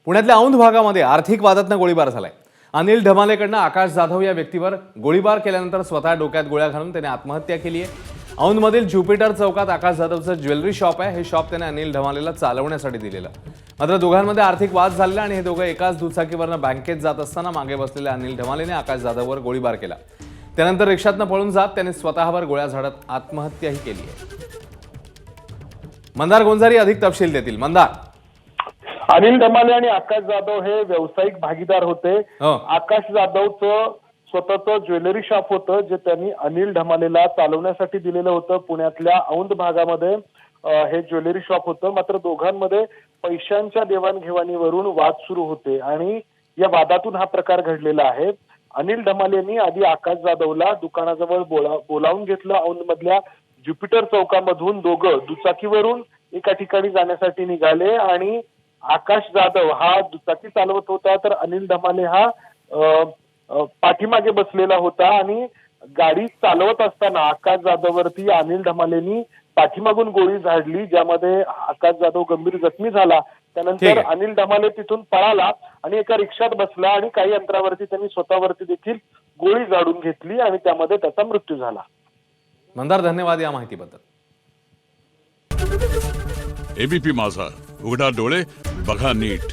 पुण्यातल्या औंध भागामध्ये आर्थिक वादातनं गोळीबार झालाय। अनिल ढमालेकडनं आकाश जाधव या व्यक्तीवर गोळीबार केल्यानंतर स्वतः डोक्यात गोळ्या घालून त्याने आत्महत्या केली आहे। औंधमधील ज्युपिटर चौकात आकाश जाधवचं ज्वेलरी शॉप आहे। हे शॉप त्याने अनिल ढमालेला चालवण्यासाठी दिलेलं। मात्र दोघांमध्ये आर्थिक वाद झाला आणि हे दोघं एकाच दुचाकीवरनं बँकेत जात असताना मागे बसलेल्या अनिल ढमालेने आकाश जाधववर गोळीबार केला। त्यानंतर रिक्षातनं पळून जात त्याने स्वतःवर गोळ्या झाडत आत्महत्याही केली आहे। मंदार गोंजारी अधिक तपशील देतील। मंदार, अनिल ढमाले आणि आकाश जाधव हे व्यावसायिक भागीदार होते। आकाश जाधवचं स्वतःचं ज्वेलरी शॉप होतं जे त्यांनी अनिल ढमालेला चालवण्यासाठी दिलेलं होतं। पुण्यातल्या औंध भागामध्ये हे ज्वेलरी शॉप होतं। मात्र दोघांमध्ये पैशांच्या देवाणघेवाणीवरून वाद सुरू होते आणि या वादातून हा प्रकार घडलेला आहे। अनिल ढमालेंनी आधी आकाश जाधवला दुकानाजवळ बोलावून घेतलं। औंधमधल्या ज्युपिटर चौकामधून दोघं दुचाकीवरून एका ठिकाणी जाण्यासाठी निघाले आणि आकाश जाधव हा दुचाकी चालवत होता तर अनिल ढमाले हा पाठीमागे बसलेला होता आणि गाडी चालवत असताना आकाश जाधववरती अनिल ढमालेंनी पाठीमागून गोळी झाडली, ज्यामध्ये आकाश जाधव गंभीर जखमी झाला। त्यानंतर अनिल ढमाले तिथून पळाला आणि एका रिक्षात बसला आणि काही अंतरावरती त्यांनी स्वतःवरती देखील गोळी झाडून घेतली आणि त्यामध्ये त्याचा मृत्यू झाला। मंदार, धन्यवाद या माहितीबद्दल। एबीपी माझा, उघडा डोळे बघा नीट।